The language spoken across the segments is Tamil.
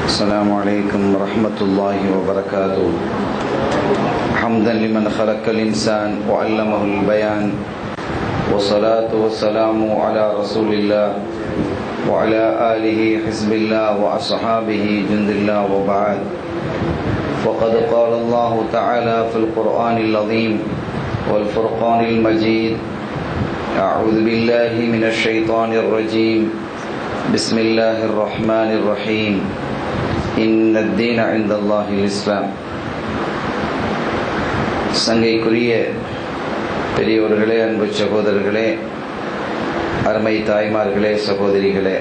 السلام عليكم ورحمة الله وبركاته. حمدا لمن خلق الإنسان وعلمه البيان، والصلاة والسلام على رسول الله وعلى آله حزب الله وأصحابه جند الله، وبعد. وقد قال الله تعالى في القرآن العظيم والفرقان المجيد: أعوذ بالله من الشيطان الرجيم، بسم الله الرحمن الرحيم، إن الدين عند الله الإسلام. சங்கைக்குரிய பெரியோர்களே, அன்பு சகோதரர்களே, அருமை தாய்மார்களே, சகோதரிகளே,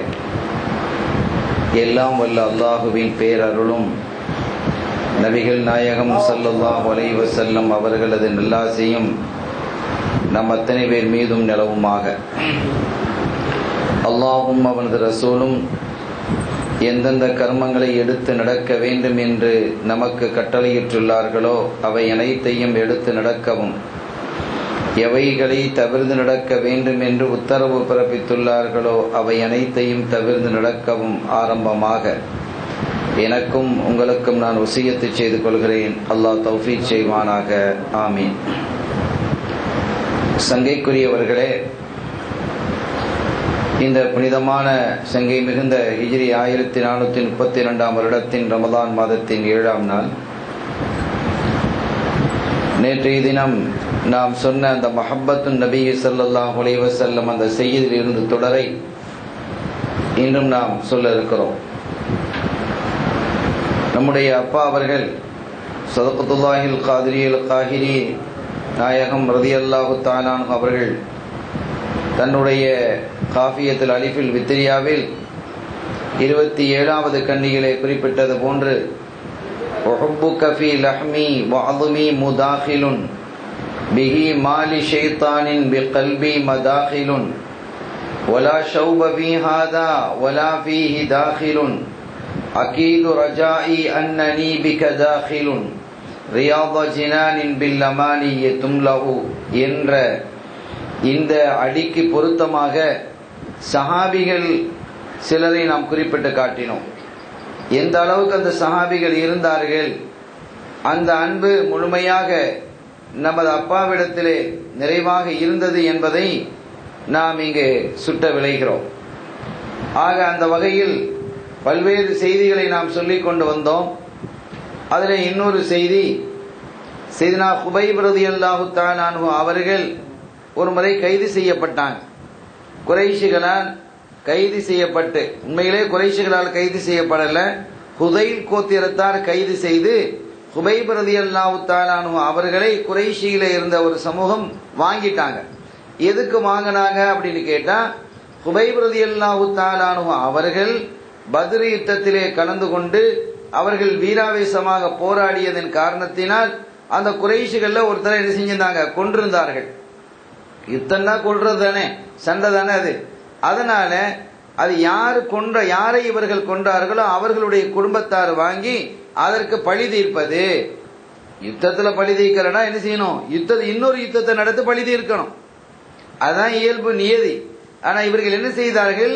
எல்லாம் வல்ல அல்லாஹுவின் பேரருளும் நபிகள் நாயகம் ஸல்லல்லாஹு அலைஹி வஸல்லம் அவர்களது நல்லாசியும் நம் அத்தனை பேர் மீதும் நிலவுமாக. அல்லாஹும் அவனது ரசூலும் எந்தெந்த கர்மங்களை எடுத்து நடக்க வேண்டும் என்று நமக்கு கட்டளையிட்டுள்ளார்களோ அவை அனைத்தையும் எடுத்து நடக்கவும், எவைகளை தவிர்த்து நடக்க வேண்டும் என்று உத்தரவு பிறப்பித்துள்ளார்களோ அவை அனைத்தையும் தவிர்த்து நடக்கவும் ஆரம்பமாக எனக்கும் உங்களுக்கும் நான் வசியத்து செய்து கொள்கிறேன். அல்லாஹ் தௌஃபீக் செய்வானாக. ஆமீன். சங்கைக்குரியவர்களே, இந்த புனிதமான சங்கை மிகுந்த ஹிஜ்ரி 1432 வருடத்தின் ரமதான் மாதத்தின் 7ஆம் நாள், நேற்றைய தினம் நாம் சொன்ன அந்த மஹப்பத்துன் நபி ஸல்லல்லாஹு அலைஹி வஸல்லம் அந்த செய்தியில் இருந்து தொடரை இன்றும் நாம் சொல்ல இருக்கிறோம். நம்முடைய அப்பா அவர்கள் ஸதகத்துல்லாஹில் காதிரியல் காஹிரி நாயகம் ரலியல்லாஹு தஆலா அன்ஹு அவர்கள் தன்னுடைய காஃபியத்துல் அலிஃபில் வித்ரியாவில் 27வது கண்ணியிலே குறிப்பிட்டது போன்று, உஹுப்புக ஃபீ லஹ்மி வஅதுமி முதாஹிலுன் பிஹி மாலி ஷைத்தானின் பிகல்பி மதாஹிலுன் வலா ஷௌப ஃபீ ஹாதா வலா ஃபீஹி தாஹிலுன் அகீது ரஜாஇ அன்னனி பிக தாஹிலுன் ரியாத ஜினானின் பில் அமானி தும்லஹு என்ற இந்த அடிக்கு பொருத்தமாக சஹாபிகள் சிலரை நாம் குறிப்பிட்டு காட்டினோம். எந்த அளவுக்கு அந்த சஹாபிகள் இருந்தார்கள், அந்த அன்பு முழுமையாக நமது அப்பாவிடத்திலே நிறைவாக இருந்தது என்பதை நாம் இங்கு சுட்ட விளைகிறோம். ஆக அந்த வகையில் பல்வேறு செய்திகளை நாம் சொல்லிக் கொண்டு வந்தோம். அதில் இன்னொரு செய்தி, சையதுனா குபைப் ரலியல்லாஹு தஆலா அன்ஹு அவர்கள் ஒரு முறை கைது செய்யப்பட்டாங்க. குறைஷிகளால் கைது செய்யப்பட்டு, உண்மையிலே குறைஷிகளால் கைது செய்யப்படல, ஹுதைல் கோத்திரத்தார் கைது செய்து குபைப் ரலியல்லாஹு தஆலா அன்ஹு அவர்களை குறைஷியிலே இருந்த ஒரு சமூகம் வாங்கிட்டாங்க. எதுக்கு வாங்கினாங்க அப்படின்னு கேட்டா, குபைப் ரலியல்லாஹு தஆலா அன்ஹு அவர்கள் பத்ர் யுத்தத்திலே கலந்து கொண்டு அவர்கள் வீராவேசமாக போராடியதன் காரணத்தினால் அந்த குறைஷிகள்ல ஒருத்தரை என்ன செஞ்சிருந்தாங்க, கொன்றிருந்தார்கள். யுத்தம்னா கொல்றது தானே, சண்டை தானே அது. அதனால அது யாரை இவர்கள் கொன்றார்களோ அவர்களுடைய குடும்பத்தார் வாங்கி அதற்கு பழி தீர்ப்பது. யுத்தத்துல பழி தீர்க்கிறனா என்ன செய்யணும், இன்னொரு யுத்தத்தை நடத்தி பழி தீர்க்கணும். அதுதான் இயல்பு நியதி. ஆனா இவர்கள் என்ன செய்தார்கள்,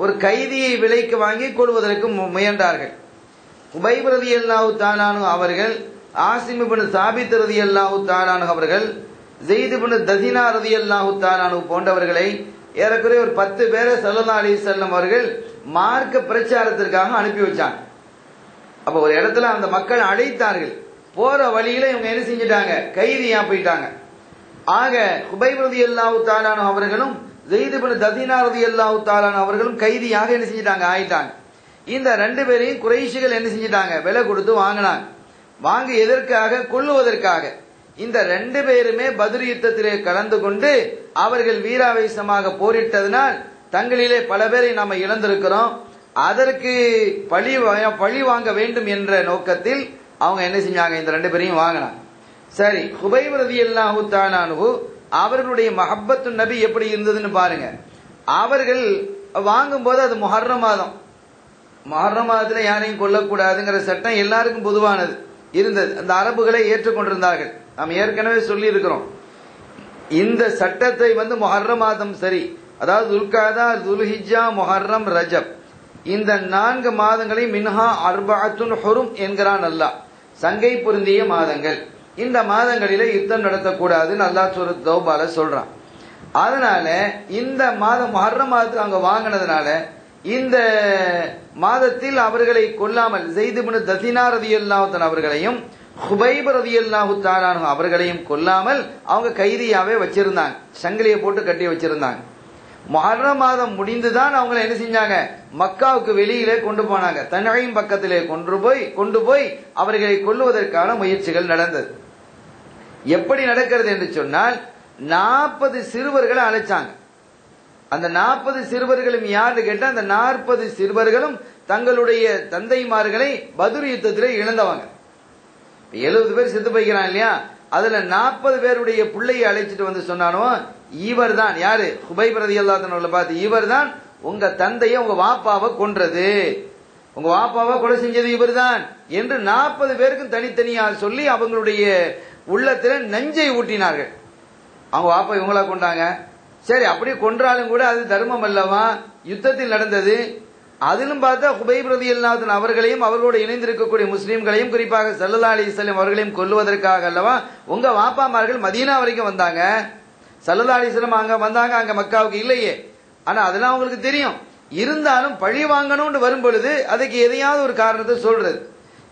ஒரு கைதியை விலைக்கு வாங்கி கொள்வதற்கு முயன்றார்கள். குபைப் ரலியல்லாஹு தஆலா அன்ஹு அவர்கள், ஆசிம் இப்னு சாபித் ரலியல்லாஹு தஆலா அன்ஹு அவர்கள், ஸைத் இப்னு தஸினா ரலியல்லாஹு தஆலா அன்ஹு போன்றவர்களை ஏறக்குறைய ஒரு 10 பேரை ஸல்லல்லாஹு அலைஹி வஸல்லம் அவர்கள் மார்க்க பிரச்சாரத்திற்காக அனுப்பி வச்சாங்க. அப்ப ஒரு இடத்துல அந்த மக்கள் அழைத்தார்கள். போற வழியில இவங்க என்ன செஞ்சிட்டாங்க, கைதியா போயிட்டாங்க. ஆக குபைப் ரலியல்லாஹு தஆலா அன்ஹு அவர்களும் ஸைத் இப்னு தஸினா ரலியல்லாஹு தஆலா அன்ஹு அவர்களும் கைதியாக என்ன செஞ்சிட்டாங்க, ஆயிட்டாங்க. இந்த 2 பேரையும் குறைஷிகள் என்ன செஞ்சிட்டாங்க, விலை கொடுத்து வாங்கினாங்க. வாங்கி எதற்காக, கொல்லுவதற்காக. இந்த 2 பேருமே பத்ர் யுத்தத்திலே கலந்து கொண்டு அவர்கள் வீராவேசமாக போரிட்டதனால் தங்களிலே பல பேரை நாம இழந்திருக்கிறோம். அதற்கு பழி வாங்க வேண்டும் என்ற நோக்கத்தில் அவங்க என்ன செஞ்சாங்க, இந்த 2 பேரையும் வாங்கினாங்க. சரி, குபைப் ரலியல்லாஹு தஆலா அன்ஹு அவர்களுடைய மஹப்பத்துன் நபி எப்படி இருந்ததுன்னு பாருங்க. அவர்கள் வாங்கும் போது அது முஹர்ரம் மாதம். முஹர்ரம் மாதத்துல யாரையும் கொல்லக்கூடாதுங்கிற சட்டம் எல்லாருக்கும் பொதுவானது இருந்தது. அந்த அரபுகளை ஏற்றுக்கொண்டிருந்தார்கள். நாம் ஏற்கனவே சொல்லி இருக்கிறோம். இந்த சட்டத்தை முஹர்ரம் மாதம், சரி, அதாவது துல்காதா, துல்ஹிஜ்ஜா, முஹர்ரம், ரஜப் இந்த 4 மாதங்களை மின்ஹா அர்பஅத்துன் ஹுரும் என்கிறான் அல்லாஹ். சங்கை பொருந்திய மாதங்கள். இந்த மாதங்களிலே யுத்தம் நடத்தக்கூடாதுன்னு அல்லாஹ் சூரத் தௌபால சொல்றான். அதனால இந்த மாதம் முஹர்ரம் மாதத்துக்கு அவங்க வாங்கினதுனால இந்த மாதத்தில் அவர்களை கொல்லாமல் ஸைத் இப்னு தஸீனா ரலியல்லாஹு தஆலா அவர்களையும் ஹுபைப் ரலியல்லாஹு தஆலா அவர்களையும் கொல்லாமல் அவங்க கைதியாவே வச்சிருந்தாங்க. சங்கிலியை போட்டு கட்டி வச்சிருந்தாங்க. முஹர்ரம் மாதம் முடிந்துதான் அவங்களை என்ன செஞ்சாங்க, மக்காவுக்கு வெளியிலே கொண்டு போனாங்க. தன்ஈம் பக்கத்திலே கொண்டு போய் அவர்களை கொல்லுவதற்கான முயற்சிகள் நடந்தது. எப்படி நடக்கிறது என்று சொன்னால் 40 சிறுவர்களை அழைச்சாங்க. அந்த 40 சிறுவர்களும் யாரு கேட்டா அந்த 40 சிறுவர்களும் தங்களுடைய தந்தைமார்களை பத்ர் யுத்தத்திலே இழந்தவங்க. 70 பேர் செத்து போய்க்கிறான் இல்லையா, அதுல 40 பேருடைய பிள்ளையை அழைச்சிட்டு வந்து சொன்னானோ, இவர் தான் யாரு, ஹுபைப் ரலியல்லாஹு அன்ஹு பார்த்து, இவர் தான் உங்க தந்தையை உங்க வாப்பாவை கொன்றது, உங்க வாப்பாவை கொலை செஞ்சது இவர் தான் என்று 40 பேருக்கும் தனித்தனியா சொல்லி அவங்களுடைய உள்ளத்துல நஞ்சை ஊட்டினார்கள். அவங்க வாப்பா இவங்களா கொண்டாங்க, சரி அப்படி கொன்றாலும் கூட அது தர்மம் அல்லவா, யுத்தத்தில் நடந்தது. அதிலும் பார்த்தா ஹுபைப் ரலியல்லாஹு அன்ஹு அவர்களையும் அவர்களோடு இணைந்திருக்கக்கூடிய முஸ்லீம்களையும் குறிப்பாக ஸல்லல்லாஹு அலைஹி வஸல்லம் அவர்களையும் கொல்லுவதற்காக அல்லவா உங்க வாப்பாமார்கள் மதீனா வரைக்கும் வந்தாங்க. ஸல்லல்லாஹு அலைஹி வஸல்லம் அங்க வந்தாங்க, அங்க மக்காவுக்கு இல்லையே. ஆனா அதெல்லாம் உங்களுக்கு தெரியும். இருந்தாலும் பழி வாங்கணும்னு வரும் பொழுது அதுக்கு எதையாவது ஒரு காரணத்தை சொல்றது.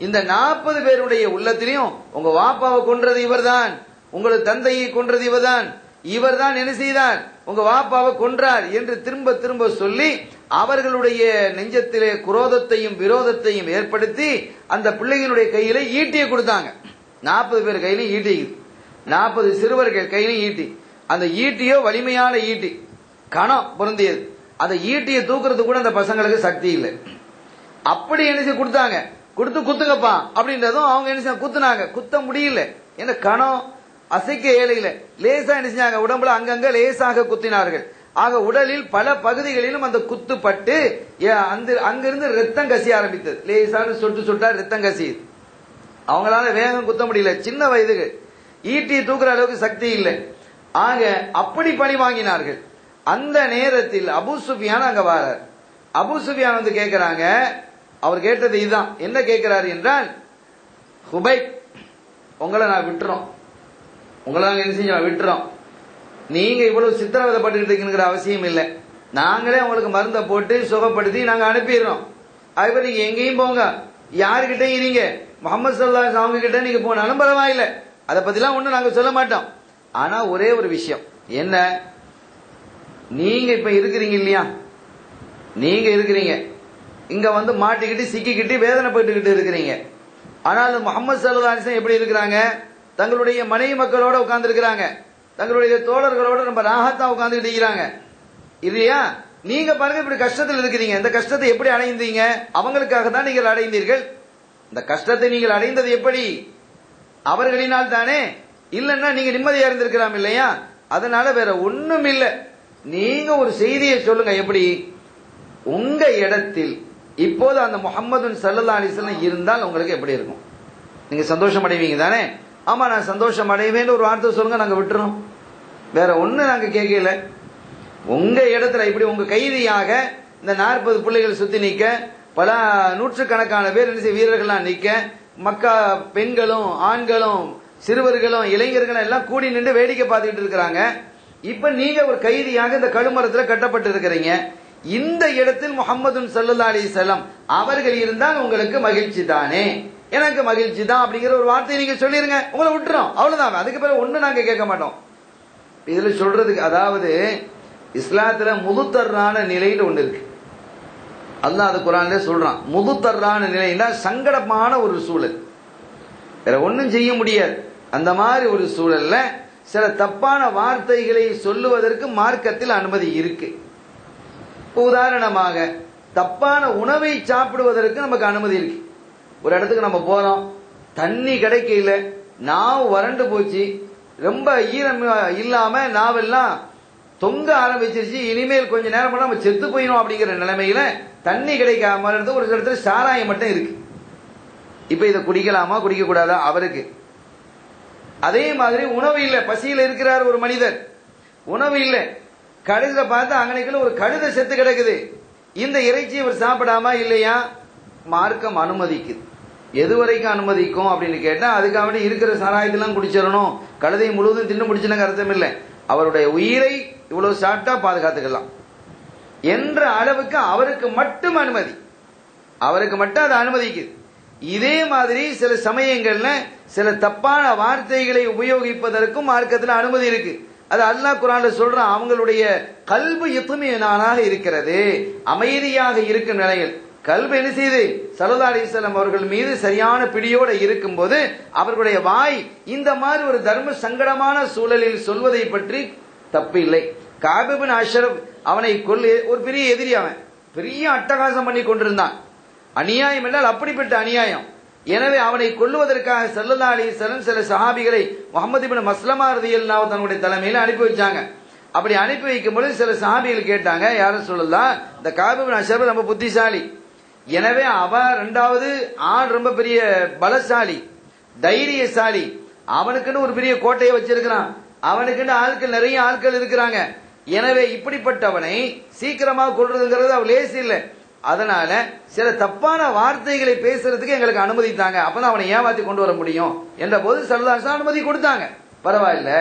இந்த 40 பேருடைய உள்ளத்திலையும் உங்க வாப்பாவை கொன்றது இவர்தான், உங்களது தந்தையை கொன்றது இவர்தான், இவர்தான் என்ன செய்தார், உங்க வாப்பாவை கொன்றார் என்று திரும்ப திரும்ப சொல்லி அவர்களுடைய நெஞ்சத்திலே குரோதத்தையும் விரோதத்தையும் ஏற்படுத்தி அந்த பிள்ளைகளுடைய கையில ஈட்டியை கொடுத்தாங்க. 40 பேர் கையிலும் ஈட்டி, 40 சிறுவர்கள் கையிலும் ஈட்டி. அந்த ஈட்டியோ வலிமையான ஈட்டி, கணம் பொருந்தியது. அந்த ஈட்டியை தூக்குறது கூட அந்த பசங்களுக்கு சக்தி இல்லை. அப்படி என்ன செய்ய கொடுத்தாங்க, கொடுத்து குத்துங்கப்பா அப்படின்றதும் அவங்க என்ன செய்ய குத்துனாங்க, குத்த முடியல, என்ன கணம் அசைக்க ஏழையில லேசா என்ன செஞ்சாங்க, உடம்புல அங்கங்க லேசாக குத்தினார்கள். ஆக உடலில் பல பகுதிகளிலும் அந்த குத்து பட்டு அங்கிருந்து ரத்தம் கசிய ஆரம்பித்தது. லேசான சொட்டு சொட்டா ரத்தம் கசியுது. அவங்களால வேகம் குத்த முடியல, சின்ன வயதுக்கு ஈட்டியை தூக்குற அளவுக்கு சக்தி இல்லை. ஆக அப்படி பழி வாங்கினார்கள். அந்த நேரத்தில் அபூ சுஃபியான் அங்க வரார். அபூ சுஃபியான் வந்து கேட்கிறாங்க, அவர் கேட்டது இதுதான். என்ன கேட்கிறாரு என்றால், ஹுபைப் உங்களை நான் விட்டுறோம், உங்களை நாங்க என்ன செஞ்சோம் விட்டுறோம், நீங்க இவ்வளவு சித்திரவதைப்பட்டுக்கிட்டு இருக்குங்கிற அவசியம் இல்லை, நாங்களே உங்களுக்கு மருந்தை போட்டு சுகப்படுத்தி நாங்க அனுப்பிடுறோம். அதுபோல நீங்க எங்கேயும் போங்க, யாருக்கிட்டையும் இருங்க, முஹம்மது ஸல்லல்லாஹு அலைஹி வஸல்லம் அவங்க கிட்ட நீங்க போனாலும் பரவாயில்லை, அதை பத்திலாம் ஒண்ணும் நாங்க சொல்ல மாட்டோம். ஆனா ஒரே ஒரு விஷயம் என்ன, நீங்க இப்ப இருக்கிறீங்க இல்லையா, நீங்க இருக்கிறீங்க இங்க வந்து மாட்டிக்கிட்டு சிக்கிக்கிட்டு வேதனைப்பட்டுக்கிட்டு இருக்கிறீங்க. ஆனால் முஹம்மது ஸல்லல்லாஹு அலைஹி வஸல்லம் எப்படி இருக்கிறாங்க, தங்களுடைய மனைவி மக்களோட உட்கார்ந்து இருக்கிறாங்க, தங்களுடைய தோழர்களோட ரொம்ப ராகத்தா உட்கார்ந்துட்டு இருக்கிறாங்க இல்லையா. நீங்க பாருங்க இப்படி கஷ்டத்தில் இருக்கிறீங்க, இந்த கஷ்டத்தை எப்படி அடைந்தீங்க, அவங்களுக்காக தான் நீங்கள் அடைந்தீர்கள். இந்த கஷ்டத்தை நீங்கள் அடைந்தது எப்படி, அவர்களினால் தானே, இல்லைன்னா நீங்க நிம்மதியா இருந்திருக்கலாம் இல்லையா. அதனால வேற ஒண்ணும் இல்லை, நீங்க ஒரு செய்தியை சொல்லுங்க, எப்படி உங்க இடத்தில் இப்போது அந்த முஹம்மது ஸல்லல்லாஹு அலைஹி வஸல்லம் இருந்தால் உங்களுக்கு எப்படி இருக்கும், நீங்க சந்தோஷம் அடைவீங்க தானே. ஆமா நான் சந்தோஷம் அடைவேன்னு ஒரு வார்த்தை சொல்லுங்க, நாங்க விட்டுறோம், வேற ஒண்ணு நாங்க கேட்கல. உங்க இடத்துல இப்படி உங்க கைதியாக இந்த 40 பிள்ளைகள் சுத்தி நிக்க, பல நூற்றுக்கணக்கான பேர் என்ன வீரர்கள்லாம் நிக்க, மக்கா பெண்களும் ஆண்களும் சிறுவர்களும் இளைஞர்களும் எல்லாம் கூடி நின்று வேடிக்கை பார்த்துக்கிட்டு இருக்கிறாங்க. இப்ப நீங்க ஒரு கைதியாக இந்த கழுமரத்துல கட்டப்பட்டு இருக்கிறீங்க. இந்த இடத்தில் முஹம்மது ஸல்லல்லாஹு அலைஹி வஸல்லம் அவர்கள் இருந்தால் உங்களுக்கு மகிழ்ச்சி தானே, எனக்கு மகிழ்ச்சி தான் அப்படிங்கிற ஒரு வார்த்தையை நீங்க சொல்லிருங்க, உங்களை விட்டுறோம், அவ்வளவுதான். அதுக்கு பிறகு ஒண்ணு நாங்க கேட்க மாட்டோம். இதுல சொல்றதுக்கு, அதாவது இஸ்லாத்துல முதுத்தர்றான நிலைன்னு ஒண்ணு இருக்கு. அல்லாஹ் அது குர்ஆன்ல சொல்றான். முதுத்தர்றான நிலைன்னா சங்கடமான ஒரு சூழல், வேற ஒண்ணும் செய்ய முடியாது. அந்த மாதிரி ஒரு சூழல்ல சில தப்பான வார்த்தைகளை சொல்லுவதற்கு மார்க்கத்தில் அனுமதி இருக்கு. உதாரணமாக தப்பான உணவை சாப்பிடுவதற்கு நமக்கு அனுமதி இருக்கு. ஒரு இடத்துக்கு நம்ம போறோம், தண்ணி கிடைக்கல, நாவு வறண்டு போச்சு, ரொம்ப ஈரம் இல்லாம நாவெல்லாம் தொங்க ஆரம்பிச்சிருச்சு, இனிமேல் கொஞ்ச நேரம் நம்ம செத்து போயிடும் அப்படிங்கிற நிலைமையில தண்ணி கிடைக்காம இருந்து ஒரு இடத்துல சாராயம் மட்டும் இருக்கு. இப்ப இதை குடிக்கலாமா குடிக்க கூடாதா அவருக்கு. அதே மாதிரி உணவு இல்லை, பசியில் இருக்கிறார் ஒரு மனிதர், உணவு இல்லை, கடைசியில பார்த்தா அங்கனைக்குள்ள ஒரு கழுதை செத்து கிடக்குது. இந்த இறைச்சி இவர் சாப்பிடாம இல்லையா? மார்க்கம் அனுமதிக்குது. எது வரைக்கும் அனுமதிக்கும் அப்படின்னு கேட்டா, அதுக்காக இருக்கிற சாராயத்தெல்லாம் குடிச்சிடணும், கழுதை முழுவதும் தின்னு முடிச்சுன்னு அர்த்தம் இல்லை. அவருடைய உயிரை இவ்வளவு சாப்பிட்டா பாதுகாத்துக்கலாம் என்ற அளவுக்கு அவருக்கு மட்டும் அனுமதி, அவருக்கு மட்டும் அது அனுமதிக்குது. இதே மாதிரி சில சமயங்கள்ல சில தப்பான வார்த்தைகளை உபயோகிப்பதற்கும் மார்க்கத்தில் அனுமதி இருக்கு. அது அல்லாஹ் குர்ஆன்ல சொல்றான், அவங்களுடைய கல்பு இத்மீனானாக இருக்கிறது, அமைதியாக இருக்கும் நிலையில். கல்பு என்ன செய்து ஸல்லல்லாஹு அலைஹி வஸல்லம் அவர்கள் மீது சரியான பிடியோட இருக்கும்போது அவர்களுடைய வாய் இந்த மாதிரி ஒரு தர்ம சங்கடமான சூழலில் சொல்வதை பற்றி தப்பு இல்லை. கஅப் இப்னு அஷ்ரஃப் அவனை ஒரு பெரிய எதிரி, அவன் பெரிய அட்டகாசம் பண்ணி கொண்டிருந்தான். அநியாயம் என்றால் அப்படிப்பட்ட அநியாயம். எனவே அவனை கொல்லுவதற்காக ஸல்லல்லாஹு அலைஹி வஸல்லம் சில சஹாபிகளை முஹம்மது இப்னு மஸ்லமா ரலியல்லாஹு தன்னுடைய தலைமையில் அனுப்பி வச்சாங்க. அப்படி அனுப்பி வைக்கும் பொழுது சில சஹாபிகள் கேட்டாங்க, யார சொல்லலாம், இந்த கஅப் இப்னு அஷ்ரஃப் ரொம்ப புத்திசாலி, எனவே அவன் இரண்டாவது ஆள் ரொம்ப பெரிய பலசாலி தைரியசாலி, அவனுக்குன்னு ஒரு பெரிய கோட்டையை வச்சிருக்கிறான், அவனுக்குன்னு ஆட்கள் நிறைய ஆட்கள் இருக்கிறாங்க. எனவே இப்படிப்பட்டவனை சீக்கிரமா கொல்றதுங்கிறது அவ லேசி இல்லை. அதனால சில தப்பான வார்த்தைகளை பேசுறதுக்கு எங்களுக்கு அனுமதித்தாங்க, அப்பதான் அவனை ஏமாத்தி கொண்டு வர முடியும் என்ற போது ஸல்லல்லாஹு அலைஹி வஸல்லம் அனுமதி கொடுத்தாங்க. பரவாயில்ல,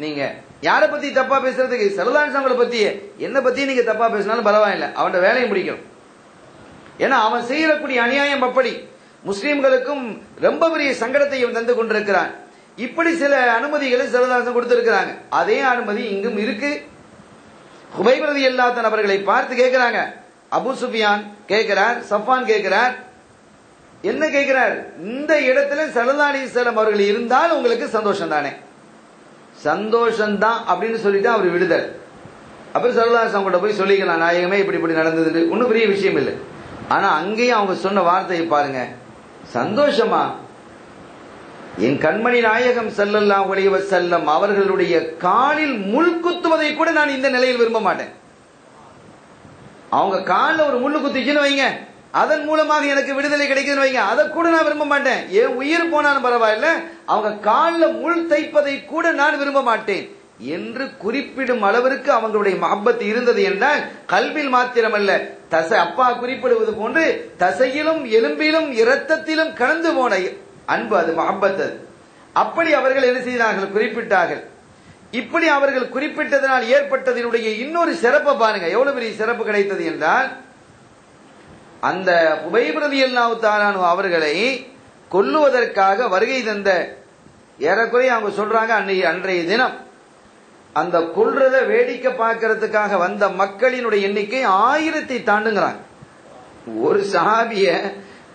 நீங்க யாரை பத்தி தப்பா பேசுறதுக்கு, ஸல்லல்லாஹு அலைஹி வஸல்லம் பத்தி என்ன பத்தி நீங்க தப்பா பேசினாலும் பரவாயில்ல, அவனோட வேலையை முடிக்கணும். ஏன்னா அவன் செய்யக்கூடிய அநியாயம் அப்படி முஸ்லிம்களுக்கும் ரொம்ப பெரிய சங்கடத்தை தந்து கொண்டிருக்கிறான். இப்படி சில அனுமதிகளை ஸல்லல்லாஹு அலைஹி வஸல்லம் கொடுத்திருக்கிறாங்க. அதே அனுமதி இங்கும் இருக்கு. ஹுபைப் ரலியல்லாஹு அன்ஹு அவர்களை பார்த்து கேட்கிறாங்க, அபூ சுஃபியான் கேட்கிறார், சஃப்வான் கேட்கிறார், என்ன கேட்கிறார், இந்த இடத்துல ஸல்லல்லாஹு அலைஹி வஸல்லம் அவர்கள் இருந்தால் உங்களுக்கு சந்தோஷம் தானே? சந்தோஷம்தான் அப்படின்னு சொல்லிட்டு அவர் விடுதல். அப்புறம் ஸல்லல்லாஹு அலைஹி வஸல்லம் கூட போய் சொல்லிக்கலாம், நாயகமே இப்படி இப்படி நடந்தது, ஒன்றும் பெரிய விஷயம் இல்லை. ஆனா அங்கேயும் அவங்க சொன்ன வார்த்தையை பாருங்க, சந்தோஷமா? என் கண்மணி நாயகம் ஸல்லல்லாஹு அலைஹி வஸல்லம் அவர்களுடைய காலில் முள் குத்துவதை கூட நான் இந்த நிலையில் விரும்ப மாட்டேன். அவங்க காலில் ஒரு முள்ளு குத்திச்சுன்னு வைங்க, அதன் மூலமாக எனக்கு விடுதலை கிடைக்குதுன்னு வைங்க, அதை கூட நான் விரும்ப மாட்டேன். என் உயிர் போனாலும் பரவாயில்ல, அவங்க காலில் முள் தைப்பதை கூட நான் விரும்ப மாட்டேன் என்று குறிப்பிடும் அளவிற்கு அவங்களுடைய மஹப்பத் இருந்தது என்றால், கல்வில் மாத்திரமல்ல, தசை அப்பா குறிப்பிடுவது போன்று தசையிலும் எலும்பிலும் இரத்தத்திலும் கலந்து போன அன்பு, அது மஹப்பத். அப்படி அவர்கள் என்ன செய்தார்கள், குறிப்பிட்டார்கள். இப்படி அவர்கள் குறிப்பிட்டதனால் ஏற்பட்டதனுடைய இன்னொரு சிறப்பை பாருங்க, எவ்வளவு பெரிய சிறப்பு கிடைத்தது என்றால், அந்த ஹுபைப் ரலியல்லாஹு தஆலா அன்ஹு அவர்களை கொல்லுவதற்காக வருகை தந்த ஏறக்குறைய அவங்க சொல்றாங்க, அன்றைய தினம் அந்த கொல்றத வேடிக்கை பார்க்கறதுக்காக வந்த மக்களினுடைய எண்ணிக்கை 1000 தாண்டுங்கிறாங்க. ஒரு சஹாபிய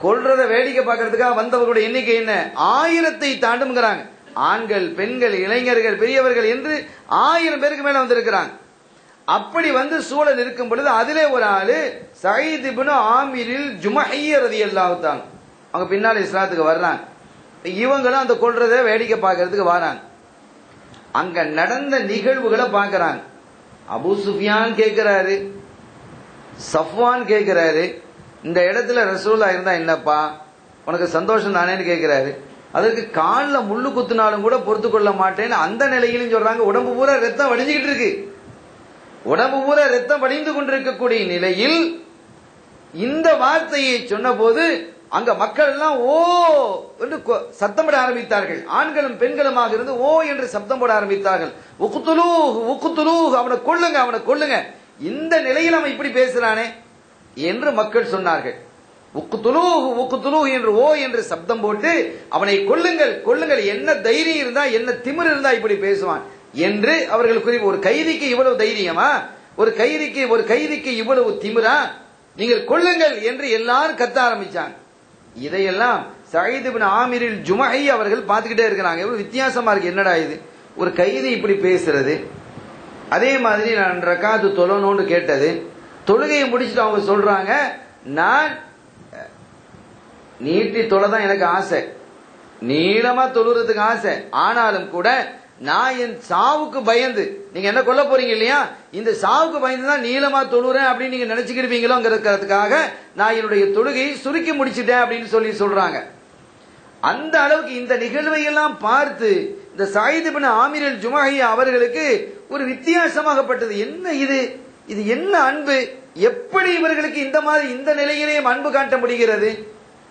கொல்றத வேடிக்கை பார்க்கறதுக்காக வந்தவர்களுடைய எண்ணிக்கை என்ன, 1000 தாண்டுங்கிறாங்க. ஆண்கள், பெண்கள், இளைஞர்கள், பெரியவர்கள் என்று 1000 பேருக்கு மேல வந்திருக்கிறாங்க. அப்படி வந்து சூழல் இருக்கும் பொழுது அதிலே ஒரு ஆளு சயீத் இப்னு ஆமிரில் ஜுமஹி ரலியல்லாஹு தஆலா, அவங்க பின்னால இஸ்லாத்துக்கு வர்றாங்க. இவங்களும் அந்த கொல்றத வேடிக்கை பார்க்கறதுக்கு வராங்க. அங்க நடந்த நிகழ்வுகளை பார்க்கறாங்க. அபூ சுஃபியான் கேட்கிறாரு, சஃப்வான் கேட்கிறாரு, இந்த இடத்துல ரசூலுல்லாஹ் இருந்தா என்னப்பா உனக்கு சந்தோஷம் தானேன்னு கேட்கிறாரு. அதற்கு காலில் முள்ளு குத்துனாலும் கூட பொறுத்து கொள்ள மாட்டேன்னு அந்த நிலையிலும் சொல்றாங்க. உடம்பு பூரா ரத்தம் வடிஞ்சுக்கிட்டு இருக்கு, உடம்பு பூரா ரத்தம் வடிந்து கொண்டிருக்கக்கூடிய நிலையில் இந்த வார்த்தையை சொன்ன போது அங்க மக்கள் எல்லாம் ஓ என்று சத்தமிட ஆரம்பித்தார்கள். ஆண்களும் பெண்களுமாக இருந்து ஓ என்று சப்தம் போட ஆரம்பித்தார்கள். உக்துலூஹ் உக்துலூஹ், அவனை கொல்லுங்க, அவனை கொல்லுங்க. இந்த நிலையில் அவன் இப்படி பேசுறானே என்று மக்கள் சொன்னார்கள். உக்துலூஹ் உக்துலூஹ் என்று ஓ என்று சப்தம் போட்டு அவனை கொல்லுங்கள் கொல்லுங்கள், என்ன தைரியம் இருந்தா, என்ன திமிர் இருந்தா இப்படி பேசுவான் என்று அவர்கள் குறிப்பு. ஒரு கைதிக்கு இவ்வளவு தைரியமா, ஒரு கைதிக்கு இவ்வளவு திமிரா, நீங்கள் கொல்லுங்கள் என்று எல்லாரும் கத்த ஆரம்பிச்சாங்க. இதையெல்லாம் சயீத் இப்னு ஆமிரில் ஜுமஹி அவர்கள் பார்த்துக்கிட்டே இருக்கிறாங்க. எவ்வளவு வித்தியாசமா இருக்கு, என்னடா இது, ஒரு கைதி இப்படி பேசுறது. அதே மாதிரி நான் ரக்காத்து தொழணும்னு கேட்டது, தொழுகையை முடிச்சுட்டு அவங்க சொல்றாங்க, நான் நீட்டி தொழதான் எனக்கு ஆசை, நீளமா தொழுறதுக்கு ஆசை, ஆனாலும் கூட நான் என் சாவுக்கு பயந்து, நீங்க என்ன கொல்ல போறீங்க இல்லையா, இந்த சாவுக்கு பயந்து தான் நீளமா தொழுறேன் அப்படின்னு நீங்க நினைச்சுக்கிடுவீங்களோங்கிறதுக்காக நான் என்னுடைய தொழுகையை சுருக்கி முடிச்சுட்டேன் அப்படின்னு சொல்றாங்க. அந்த அளவுக்கு இந்த நிகழ்வை எல்லாம் பார்த்து இந்த சயீத் இப்னு ஆமிர் அல் ஜுமஹி அவர்களுக்கு ஒரு வித்தியாசமாகப்பட்டது. என்ன இது, இது என்ன அன்பு, எப்படி இவர்களுக்கு இந்த நிலையிலேயும் அன்பு காட்ட முடிகிறது?